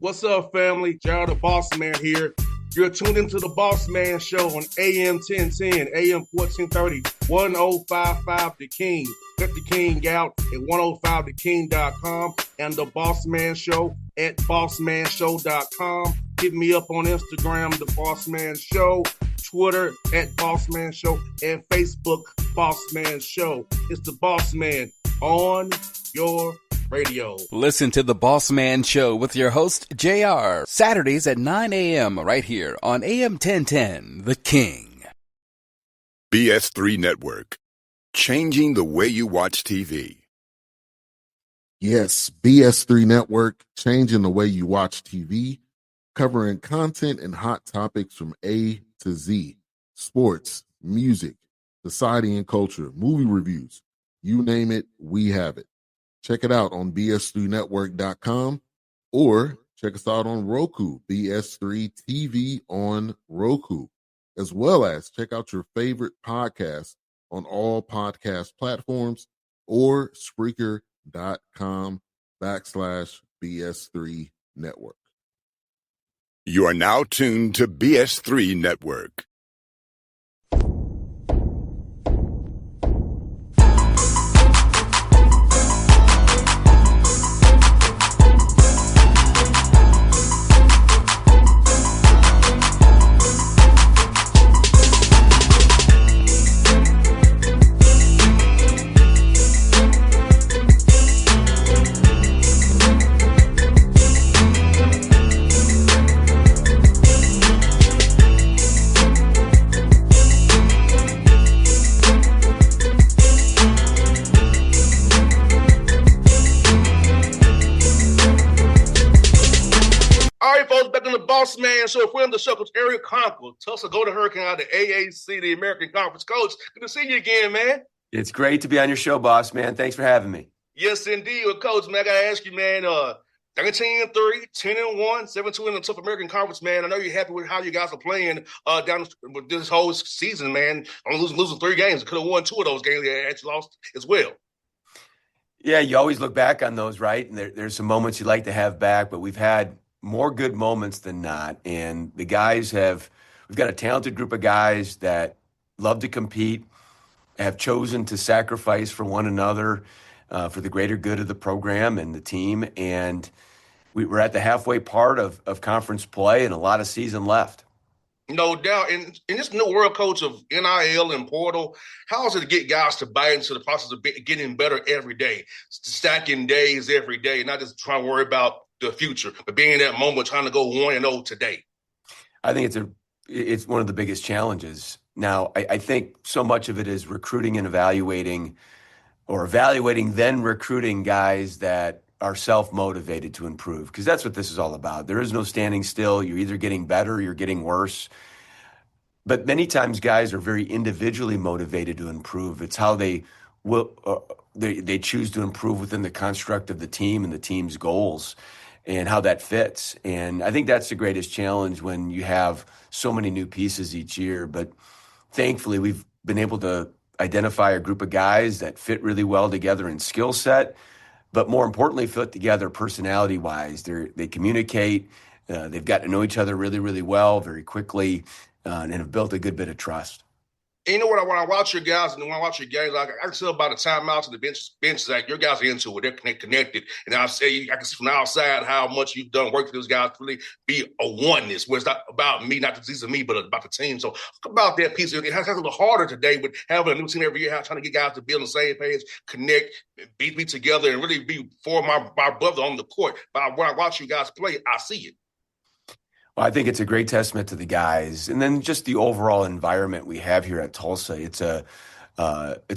What's up, family? Gerald the Bossman here. You're tuned into the Bossman Show on AM 1010, AM 1430, 1055 The King. Let the King out at 105theking.com and the Bossman Show at bossmanshow.com. Hit me up on Instagram, The Bossman Show, Twitter at Bossman Show, and Facebook, Bossman Show. It's the Bossman on your radio. Listen to the Bossman Show with your host, JR, Saturdays at 9 a.m. right here on AM 1010, The King. BS3 Network, changing the way you watch TV. Yes, BS3 Network, changing the way you watch TV, covering content and hot topics from A to Z, sports, music, society and culture, movie reviews, you name it, we have it. Check it out on bs3network.com or check us out on Roku, BS3 TV on Roku, as well as check out your favorite podcast on all podcast platforms or Spreaker.com/BS3 Network. You are now tuned to BS3 Network. Bossman Show, friend of the show, Coach Eric Konkol, Tulsa Golden Hurricane out of the AAC, the American Conference. Coach, good to see you again, man. It's great to be on your show, boss, man. Thanks for having me. Yes, indeed. Well, Coach, man, I got to ask you, man, 13-3, 10-1, 7-2 in the tough American Conference, man. I know you're happy with how you guys are playing down with this whole season, man. Only losing 3 games. Could have won 2 of those games that you lost as well. Yeah, you always look back on those, right? And there's some moments you'd like to have back, but we've had more good moments than not. And the guys we've got a talented group of guys that love to compete, have chosen to sacrifice for one another for the greater good of the program and the team. And we're at the halfway part of conference play and a lot of season left. No doubt. And in this new world, Coach, of NIL and portal, how is it to get guys to buy into the process of getting better every day, stacking days every day, not just trying to worry about the future, but being in that moment, trying to go 1-0 today? I think it's one of the biggest challenges. Now, I think so much of it is recruiting and evaluating, then recruiting guys that are self-motivated to improve, because that's what this is all about. There is no standing still. You're either getting better or you're getting worse. But many times guys are very individually motivated to improve. It's how they choose to improve within the construct of the team and the team's goals, and how that fits. And I think that's the greatest challenge when you have so many new pieces each year. But thankfully, we've been able to identify a group of guys that fit really well together in skill set, but more importantly, fit together personality-wise. They communicate. They've got to know each other really, really well very quickly, and have built a good bit of trust. And you know what? When I watch your guys and when I watch your games, I can tell by the timeouts and the benches, like your guys are into it. They're connected. And I can see from the outside how much you've done work for those guys to really be a oneness, where it's not about me, not just me, but about the team. So talk about that piece. It has a little harder today with having a new team every year, trying to get guys to be on the same page, connect, be together, and really be for my brother on the court. But when I watch you guys play, I see it. Well, I think it's a great testament to the guys, and then just the overall environment we have here at Tulsa. It's a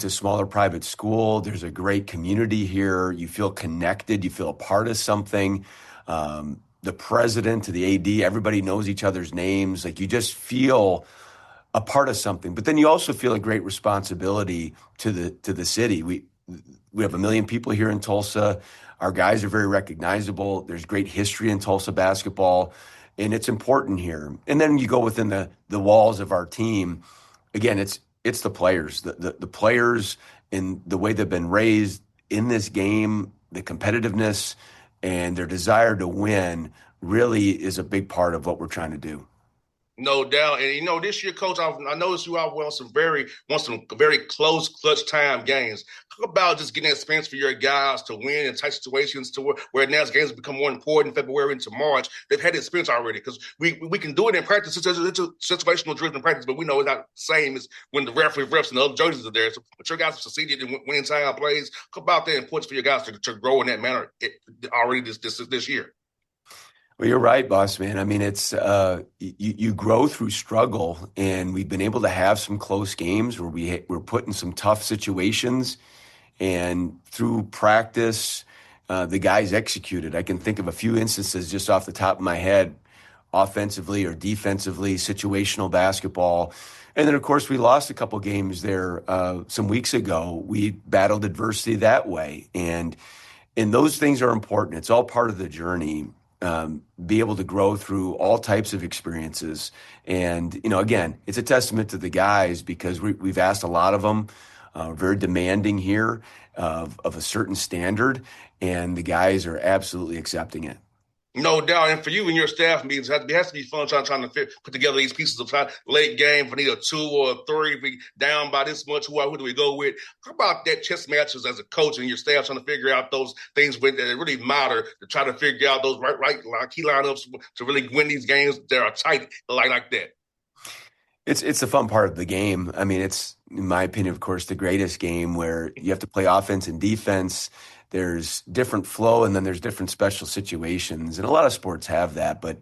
smaller private school. There's a great community here. You feel connected. You feel a part of something. The president to the AD, everybody knows each other's names. Like, you just feel a part of something. But then you also feel a great responsibility to the city. We have 1 million people here in Tulsa. Our guys are very recognizable. There's great history in Tulsa basketball. And it's important here. And then you go within the walls of our team. Again, it's the players. The players and the way they've been raised in this game, the competitiveness and their desire to win really is a big part of what we're trying to do. No doubt. And this year, coach, I noticed you all won some very close clutch time games. Talk about just getting that experience for your guys to win in tight situations to where now games become more important in February into March. They've had the experience already because we can do it in practice. It's situational driven practice, but we know it's not the same as when the refs and the other jerseys are there. So, but your guys have succeeded in winning time plays. Talk about the importance for your guys to grow in that manner already this year. Well, you're right, boss man. I mean, it's you grow through struggle, and we've been able to have some close games where we're put in some tough situations, and through practice, the guys executed. I can think of a few instances just off the top of my head, offensively or defensively, situational basketball. And then, of course, we lost a couple games there some weeks ago. We battled adversity that way, and those things are important. It's all part of the journey. Be able to grow through all types of experiences. And, again, it's a testament to the guys because we've asked a lot of them, very demanding here of a certain standard, and the guys are absolutely accepting it. No doubt. And for you and your staff meetings, it has to be fun trying to put together these pieces of late game for either 2 or 3. If we down by this much, who do we go with? How about that chess matches as a coach and your staff trying to figure out those things that really matter to try to figure out those right key lineups to really win these games that are tight like that? It's a fun part of the game. I mean, it's, in my opinion, of course, the greatest game where you have to play offense and defense. There's different flow, and then there's different special situations. And a lot of sports have that. But,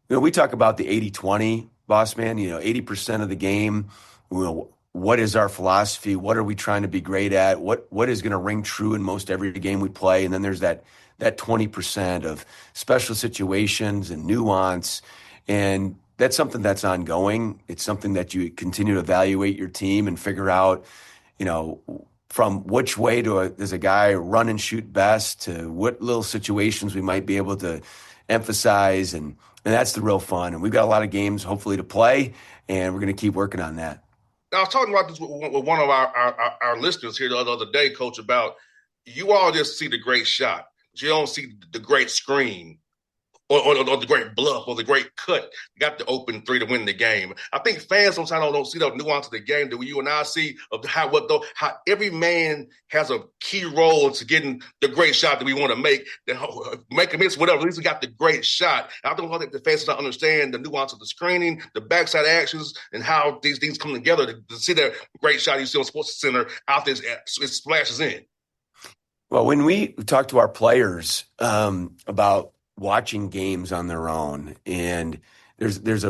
we talk about the 80-20, boss man, 80% of the game. What is our philosophy? What are we trying to be great at? What is going to ring true in most every game we play? And then there's that 20% of special situations and nuance. And that's something that's ongoing. It's something that you continue to evaluate your team and figure out, from which way does a guy run and shoot best to what little situations we might be able to emphasize. And that's the real fun. And we've got a lot of games hopefully to play, and we're going to keep working on that. Now, I was talking about this with one of our listeners here the other day, Coach, about you all just see the great shot. But you don't see the great screen. Or the great bluff or the great cut, got the open 3 to win the game. I think fans sometimes don't see the nuance of the game that you and I see of how every man has a key role to getting the great shot that we want to make a miss, whatever. At least we got the great shot. I don't think the fans don't understand the nuance of the screening, the backside actions, and how these things come together to see that great shot you see on Sports Center out there, it splashes in. Well, when we talk to our players about watching games on their own, and there's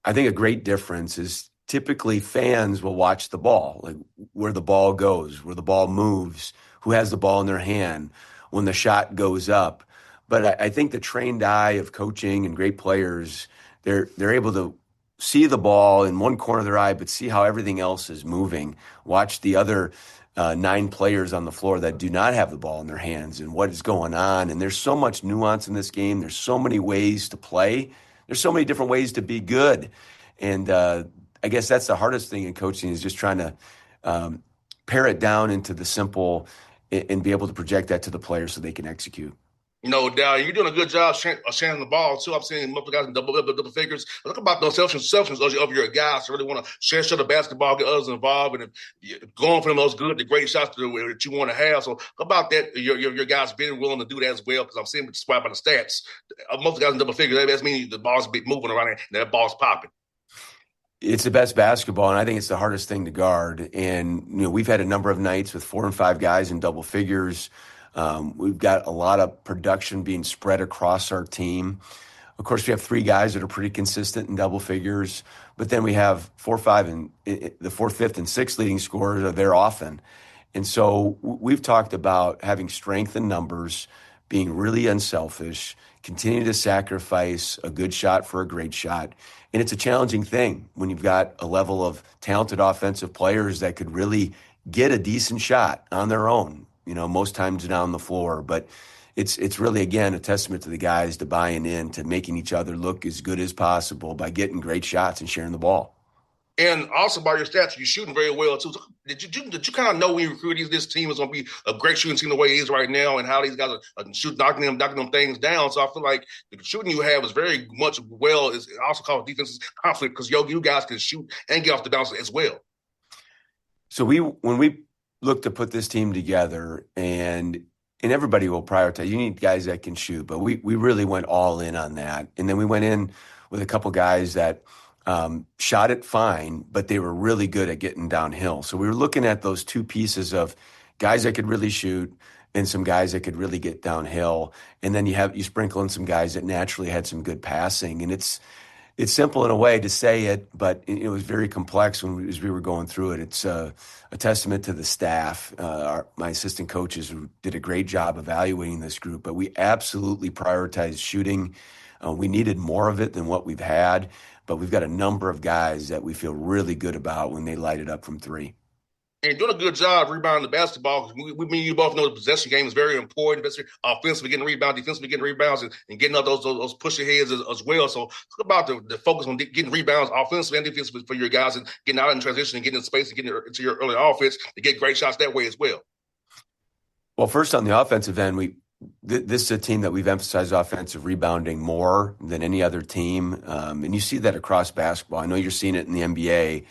I think a great difference is typically fans will watch the ball, like where the ball goes, where the ball moves, who has the ball in their hand, when the shot goes up. But I think the trained eye of coaching and great players, they're able to see the ball in one corner of their eye, but see how everything else is moving. Watch the other 9 players on the floor that do not have the ball in their hands and what is going on. And there's so much nuance in this game. There's so many ways to play. There's so many different ways to be good. And I guess that's the hardest thing in coaching is just trying to pare it down into the simple and be able to project that to the players so they can execute. No doubt. You're doing a good job sharing the ball, too. I've seen multiple guys in double figures. Look about those selfishness of your guys to really want to share the basketball, get others involved, and going for those the great shots that you want to have. So about that, your guys being willing to do that as well, because I'm seeing just by the stats. Most guys in double figures, that means the ball's moving around and that ball's popping. It's the best basketball, and I think it's the hardest thing to guard. And, we've had a number of nights with 4 and 5 guys in double figures. We've got a lot of production being spread across our team. Of course, we have 3 guys that are pretty consistent in double figures, but then we have 4, 5, and the 4th, 5th, and 6th leading scorers are there often. And so we've talked about having strength in numbers, being really unselfish, continue to sacrifice a good shot for a great shot. And it's a challenging thing when you've got a level of talented offensive players that could really get a decent shot on their own, most times down the floor. But it's really, again, a testament to the guys to buying in, to making each other look as good as possible by getting great shots and sharing the ball. And also by your stats, you're shooting very well too. So did you kind of know when you recruited this team is going to be a great shooting team the way it is right now, and how these guys are knocking them things down? So I feel like the shooting you have is very much well. Is also called defensive conflict because you guys can shoot and get off the bounce as well. So when we look to put this team together, and everybody will prioritize, you need guys that can shoot, but we really went all in on that, and then we went in with a couple guys that shot it fine, but they were really good at getting downhill. So we were looking at those two pieces of guys that could really shoot and some guys that could really get downhill. And then you sprinkle in some guys that naturally had some good passing. And it's simple in a way to say it, but it was very complex as we were going through it. It's a testament to the staff. My assistant coaches who did a great job evaluating this group, but we absolutely prioritized shooting. We needed more of it than what we've had. But we've got a number of guys that we feel really good about when they light it up from three. And doing a good job rebounding the basketball. You both know the possession game is very important. Offensively getting rebounds, defensively getting rebounds, and getting up those push aheads as well. So talk about the focus on getting rebounds offensively and defensively for your guys, and getting out in transition and getting in space and getting into your early offense to get great shots that way as well. Well, first on the offensive end, this is a team that we've emphasized offensive rebounding more than any other team. And you see that across basketball. I know you're seeing it in the NBA.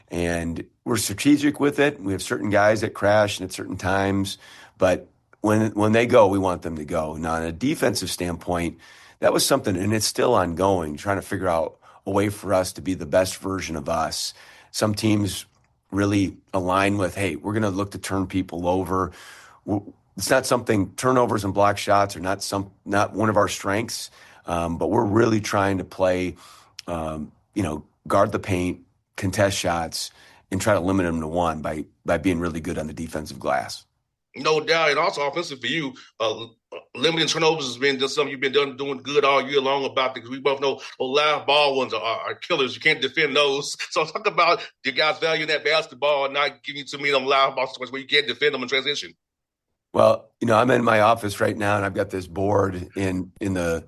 And we're strategic with it. We have certain guys that crash at certain times. But when they go, we want them to go. Now, on a defensive standpoint, that was something, and it's still ongoing, trying to figure out a way for us to be the best version of us. Some teams really align with, hey, we're going to look to turn people over. It's not something, turnovers and block shots are not one of our strengths, but we're really trying to play, guard the paint, contest shots, and try to limit them to one by being really good on the defensive glass. No doubt, and also offensive for you, limiting turnovers has been just something you've been doing good all year long about, because we both know those live ball ones are killers. You can't defend those. So talk about your guys valuing that basketball and not giving too many of them live ball situations where you can't defend them in transition. Well, I'm in my office right now, and I've got this board in the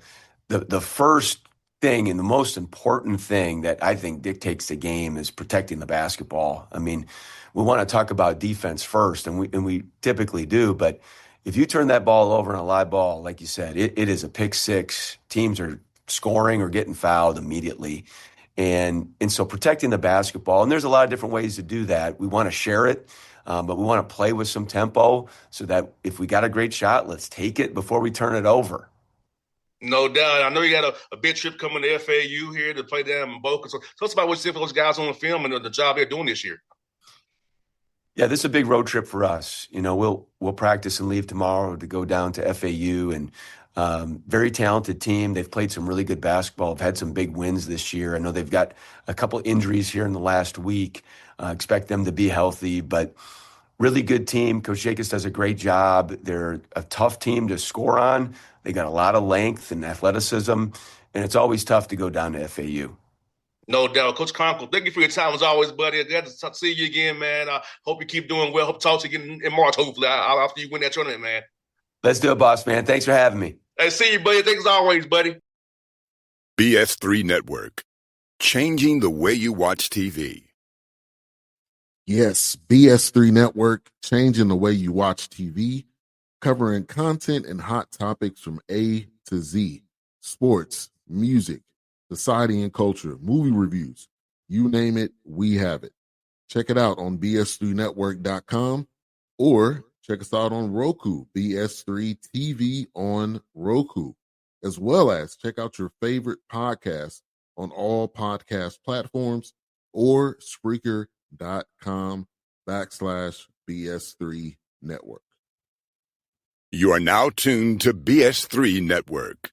first thing and the most important thing that I think dictates the game is protecting the basketball. I mean, we want to talk about defense first, and we typically do, but if you turn that ball over on a live ball, like you said, it is a pick six. Teams are scoring or getting fouled immediately. And so protecting the basketball, and there's a lot of different ways to do that. We want to share it. But we want to play with some tempo so that if we got a great shot, let's take it before we turn it over. No doubt. I know you got a big trip coming to FAU here to play down in Boca. So tell us about what's different for those guys on the film and the job they're doing this year. Yeah, this is a big road trip for us. We'll practice and leave tomorrow to go down to FAU, and very talented team. They've played some really good basketball. Have had some big wins this year. I know they've got a couple injuries here in the last week. Expect them to be healthy, but really good team. Coach Jacobs does a great job. They're a tough team to score on. They got a lot of length and athleticism, and it's always tough to go down to FAU. No doubt. Coach Konkol, thank you for your time as always, buddy. Glad to see you again, man. I hope you keep doing well. Hope to talk to you again in March, hopefully, after you win that tournament, man. Let's do it, boss, man. Thanks for having me. Hey, see you, buddy. Thanks as always, buddy. BS3 Network, changing the way you watch TV. Yes, BS3 Network, changing the way you watch TV, covering content and hot topics from A to Z, sports, music, society and culture, movie reviews, you name it, we have it. Check it out on bs3network.com or check us out on Roku, BS3 TV on Roku, as well as check out your favorite podcasts on all podcast platforms or Spreaker.com/BS3 Network. You are now tuned to BS3 Network.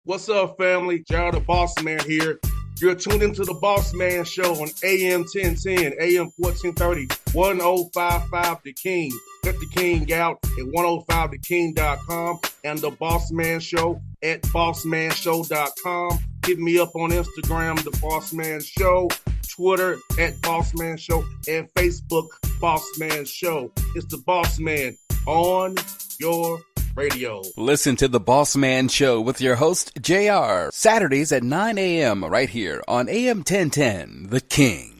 What's up, family? Gerald the Bossman here. You're tuned into the Bossman Show on AM 1010, AM 1430, 1055 The King. Let the King out at 105theking.com and the Bossman Show at bossmanshow.com. Hit me up on Instagram, The Bossman Show, Twitter at Bossman Show, and Facebook, Bossman Show. It's the Bossman on your radio. Listen to The Bossman Show with your host, JR, Saturdays at 9 a.m. right here on AM 1010, The King.